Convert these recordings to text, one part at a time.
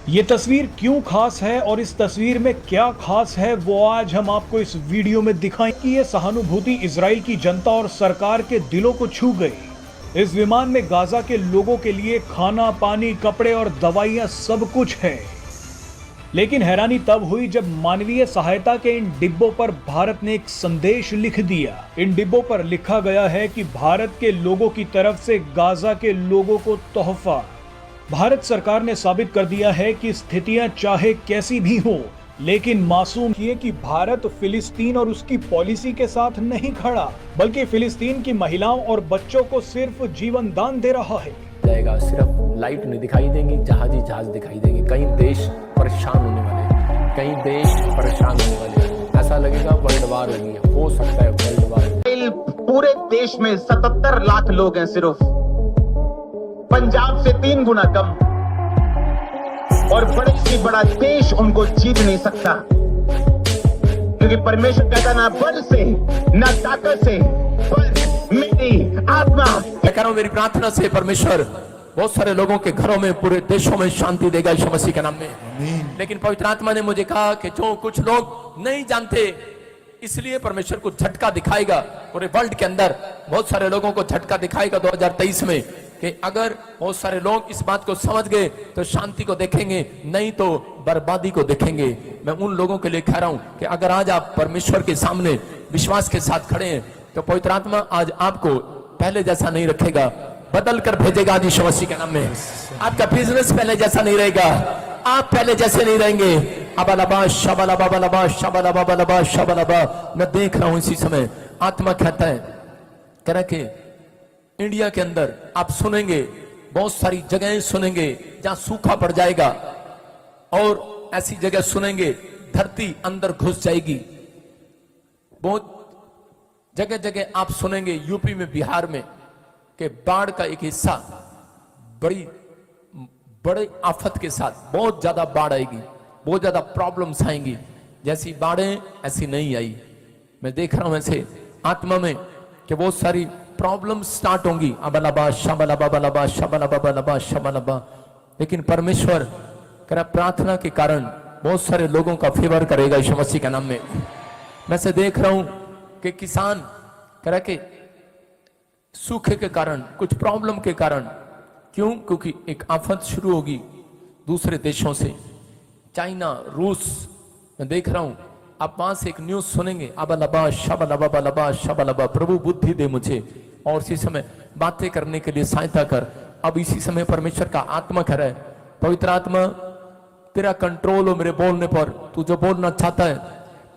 ये तस्वीर क्यों खास है और इस तस्वीर में क्या खास है वो आज हम आपको इस वीडियो में दिखाएं कि ये सहानुभूति इजराइल की जनता और सरकार के दिलों को छू गई। इस विमान में गाजा के लोगों के लिए खाना, पानी, कपड़े और दवाइयां सब कुछ है। लेकिन हैरानी तब हुई जब मानवीय सहायता के इन डिब्बों पर भारत ने एक संदेश लिख दिया। इन डिब्बों पर लिखा गया है कि भारत के लोगों की तरफ से गाजा के लोगों को तोहफा। भारत सरकार ने साबित कर दिया है कि स्थितियां चाहे कैसी भी हो, लेकिन मासूम ये कि भारत फिलिस्तीन और उसकी पॉलिसी के साथ नहीं खड़ा, बल्कि फिलिस्तीन की महिलाओं और बच्चों को सिर्फ जीवन दान दे रहा है। जाएगा, सिर्फ लाइट नहीं दिखाई देंगी, जहाज ही जहाज दिखाई देंगे। कई देश परेशान होने वाले, कई देश परेशान होने वाले। ऐसा लगेगा वर्ल्ड वार लगी है, हो सकता है वर्ल्ड वार। पूरे देश में 77 लाख लोग हैं, सिर्फ पंजाब से 3 गुना कम, और बड़े से बड़ा देश उनको जीत नहीं सकता, क्योंकि परमेश्वर कहता ना बल से ना ताकत से, पर मेरी आत्मा। मैं कह रहा हूं मेरी प्रार्थना से परमेश्वर बहुत सारे लोगों के घरों में, पूरे देशों में शांति देगा यीशु मसीह के नाम में। लेकिन पवित्र आत्मा ने मुझे कहा कि जो कुछ लोग नहीं जानते, इसलिए परमेश्वर को झटका दिखाएगा पूरे वर्ल्ड के अंदर। बहुत सारे लोगों को झटका दिखाएगा 2023 में कि अगर बहुत सारे लोग इस बात को समझ गए तो शांति को देखेंगे, नहीं तो बर्बादी को देखेंगे। मैं उन लोगों के लिए कह रहा हूं कि अगर आज आप परमेश्वर के सामने विश्वास के साथ खड़े हैं तो पवित्र आत्मा आज आपको पहले जैसा नहीं रखेगा, बदल कर भेजेगा आज यीशु मसीह के नाम में। आपका बिजनेस पहले जैसा नहीं रहेगा, आप पहले जैसे नहीं रहेंगे। अबलबा शबलबा बलबा शबलबा बलबा शबलबा। मैं देख रहा हूं इसी समय आत्मा कहता है, कह रहा कि इंडिया के अंदर आप सुनेंगे, बहुत सारी जगहें सुनेंगे जहां सूखा पड़ जाएगा, और ऐसी जगह सुनेंगे धरती अंदर घुस जाएगी। बहुत जगह जगह आप सुनेंगे यूपी में, बिहार में, कि बाढ़ का एक हिस्सा बड़े आफत के साथ बहुत ज्यादा बाढ़ आएगी, बहुत ज्यादा प्रॉब्लम्स आएंगी। जैसी बाढ़ें ऐसी नहीं आई। मैं देख रहा हूं ऐसे आत्मा में कि बहुत सारी प्रॉब्लम स्टार्ट होंगी। अबलबा शबलबा बलबा शबलबा बलबा शबलबा। लेकिन परमेश्वर कह रहा प्रार्थना के कारण बहुत सारे लोगों का फेवर करेगा यीशु मसीह के नाम में। मैं से देख रहा हूं कि किसान कह रहा कि सूखे के कारण, कुछ प्रॉब्लम के कारण, क्यों? क्योंकि एक आफत शुरू होगी दूसरे देशों से, चाइना, रूस। मैं देख रहा हूं आप वहां से एक न्यूज सुनेंगे, अबलबा शबलबा बलबा शबलबा। प्रभु बुद्धि दे मुझे और इसी समय बातें करने के लिए सहायता कर। अब इसी समय परमेश्वर का आत्मा कह रहा है, पवित्र आत्मा तेरा कंट्रोल हो मेरे बोलने पर, तू जो बोलना चाहता है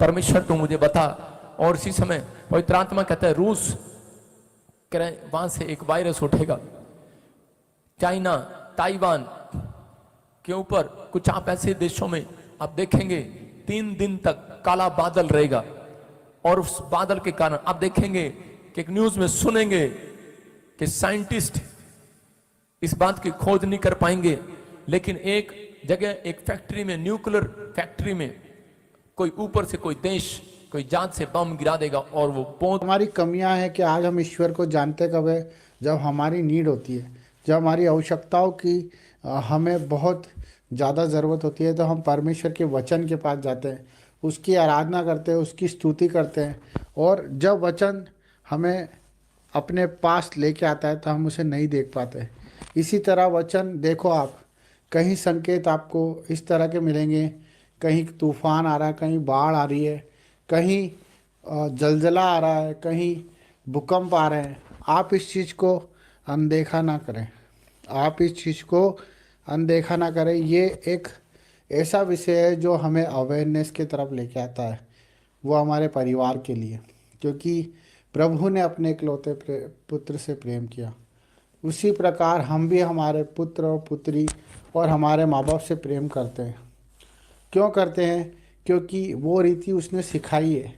परमेश्वर तू मुझे बता। और इसी समय पवित्र आत्मा कहता है रूस कह रहे वहां से एक वायरस उठेगा, चाइना, ताइवान के ऊपर कुछ आप ऐसे देशों में आप देखेंगे 3 दिन तक काला बादल रहेगा, और उस बादल के कारण आप देखेंगे कि एक न्यूज में सुनेंगे कि साइंटिस्ट इस बात की खोज नहीं कर पाएंगे, लेकिन एक जगह, एक फैक्ट्री में, न्यूक्लियर फैक्ट्री में, कोई ऊपर से कोई देश, कोई जात से बम गिरा देगा और वो बहुत। हमारी कमियां हैं कि आज हम ईश्वर को जानते कब है? जब हमारी नीड होती है, जब हमारी आवश्यकताओं की हमें बहुत ज़्यादा ज़रूरत होती है, तो हम परमेश्वर के वचन के पास जाते हैं, उसकी आराधना करते हैं, उसकी स्तुति करते हैं। और जब वचन हमें अपने पास लेके आता है तो हम उसे नहीं देख पाते। इसी तरह वचन देखो आप, कहीं संकेत आपको इस तरह के मिलेंगे, कहीं तूफान आ रहा है, कहीं बाढ़ आ रही है, कहीं जलजला आ रहा है, कहीं भूकंप आ रहे हैं। आप इस चीज़ को अनदेखा ना करें, आप इस चीज़ को अनदेखा ना करें। ये एक ऐसा विषय है जो हमें अवेयरनेस की तरफ लेके आता है, वो हमारे परिवार के लिए, क्योंकि प्रभु ने अपने इकलौते पुत्र से प्रेम किया, उसी प्रकार हम भी हमारे पुत्र और पुत्री और हमारे माँ बाप से प्रेम करते हैं। क्यों करते हैं? क्योंकि वो रीति उसने सिखाई है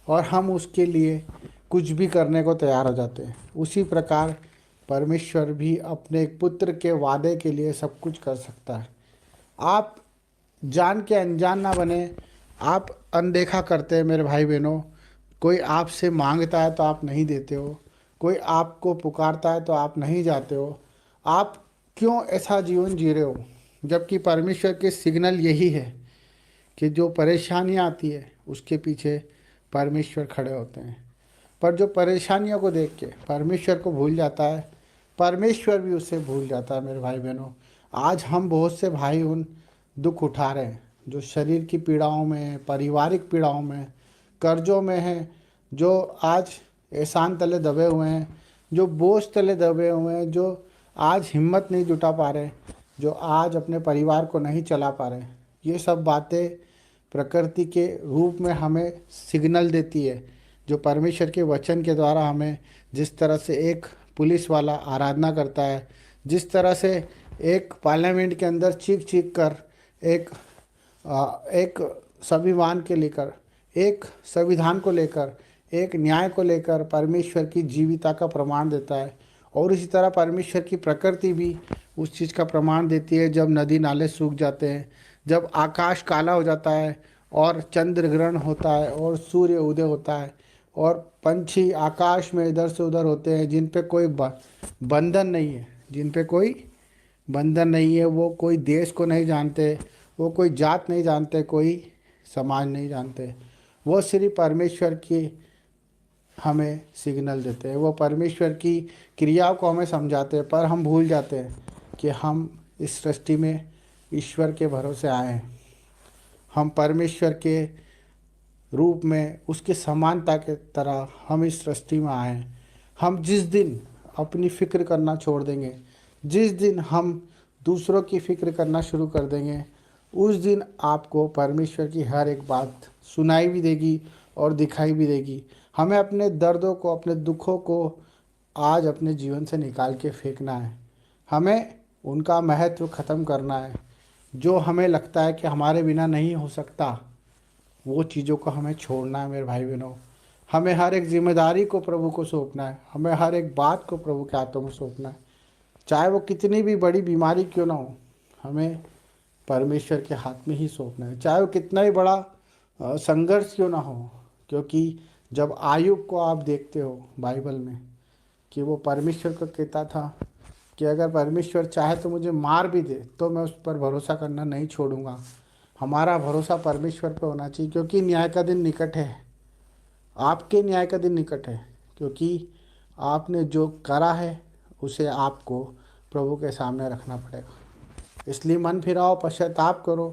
और हम उसके लिए कुछ भी करने को तैयार हो जाते हैं। उसी प्रकार परमेश्वर भी अपने एक पुत्र के वादे के लिए सब कुछ कर सकता है। आप जान के अनजान ना बने, आप अनदेखा करते हैं मेरे भाई बहनों। कोई आपसे मांगता है तो आप नहीं देते हो, कोई आपको पुकारता है तो आप नहीं जाते हो। आप क्यों ऐसा जीवन जी रहे हो? जबकि परमेश्वर के सिग्नल यही है कि जो परेशानियाँ आती है उसके पीछे परमेश्वर खड़े होते हैं। पर जो परेशानियों को देख के परमेश्वर को भूल जाता है, परमेश्वर भी उससे भूल जाता है। मेरे भाई बहनों, आज हम बहुत से भाई उन दुख उठा रहे हैं जो शरीर की पीड़ाओं में, पारिवारिक पीड़ाओं में, कर्जों में हैं, जो आज एहसान तले दबे हुए हैं, जो बोझ तले दबे हुए हैं, जो आज हिम्मत नहीं जुटा पा रहे, जो आज अपने परिवार को नहीं चला पा रहे। ये सब बातें प्रकृति के रूप में हमें सिग्नल देती है, जो परमेश्वर के वचन के द्वारा हमें, जिस तरह से एक पुलिस वाला आराधना करता है, जिस तरह से एक पार्लियामेंट के अंदर चीख चीख कर एक संविधान के लेकर, एक संविधान को लेकर, एक न्याय को लेकर परमेश्वर की जीविता का प्रमाण देता है, और इसी तरह परमेश्वर की प्रकृति भी उस चीज़ का प्रमाण देती है। जब नदी नाले सूख जाते हैं, जब आकाश काला हो जाता है और चंद्र ग्रहण होता है और सूर्य उदय होता है और पंछी आकाश में इधर से उधर होते हैं, जिन पे कोई बंधन नहीं है, जिन पे कोई बंधन नहीं है, वो कोई देश को नहीं जानते, वो कोई जात नहीं जानते, कोई समाज नहीं जानते, वो सिर्फ परमेश्वर की हमें सिग्नल देते हैं, वो परमेश्वर की क्रियाओं को हमें समझाते हैं। पर हम भूल जाते हैं कि हम इस सृष्टि में ईश्वर के भरोसे आए हैं। हम परमेश्वर के रूप में, उसके समानता के तरह हम इस सृष्टि में आए हैं। हम जिस दिन अपनी फ़िक्र करना छोड़ देंगे, जिस दिन हम दूसरों की फ़िक्र करना शुरू कर देंगे, उस दिन आपको परमेश्वर की हर एक बात सुनाई भी देगी और दिखाई भी देगी। हमें अपने दर्दों को, अपने दुखों को आज अपने जीवन से निकाल के फेंकना है। हमें उनका महत्व ख़त्म करना है। जो हमें लगता है कि हमारे बिना नहीं हो सकता, वो चीज़ों को हमें छोड़ना है। मेरे भाई बहनों, हमें हर एक जिम्मेदारी को प्रभु को सौंपना है। हमें हर एक बात को प्रभु के हाथों में सौंपना है, चाहे वो कितनी भी बड़ी बीमारी क्यों ना हो, हमें परमेश्वर के हाथ में ही सौंपना है। चाहे वो कितना ही बड़ा संघर्ष क्यों ना हो, क्योंकि जब आयुब को आप देखते हो बाइबल में कि वो परमेश्वर को कहता था कि अगर परमेश्वर चाहे तो मुझे मार भी दे तो मैं उस पर भरोसा करना नहीं छोड़ूंगा। हमारा भरोसा परमेश्वर पर होना चाहिए, क्योंकि न्याय का दिन निकट है। आपके न्याय का दिन निकट है, क्योंकि आपने जो करा है उसे आपको प्रभु के सामने रखना पड़ेगा। इसलिए मन फिराओ, पश्चाताप करो,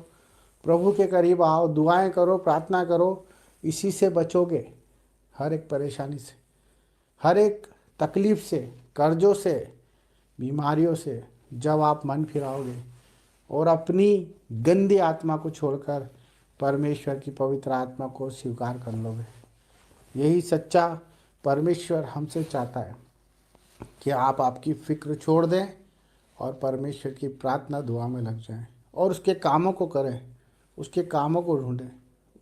प्रभु के करीब आओ, दुआएं करो, प्रार्थना करो। इसी से बचोगे, हर एक परेशानी से, हर एक तकलीफ़ से, कर्जों से, बीमारियों से। जब आप मन फिराओगे और अपनी गंदी आत्मा को छोड़कर परमेश्वर की पवित्र आत्मा को स्वीकार कर लोगे, यही सच्चा परमेश्वर हमसे चाहता है कि आप आपकी फ़िक्र छोड़ दें और परमेश्वर की प्रार्थना दुआ में लग जाएं और उसके कामों को करें, उसके कामों को ढूंढें।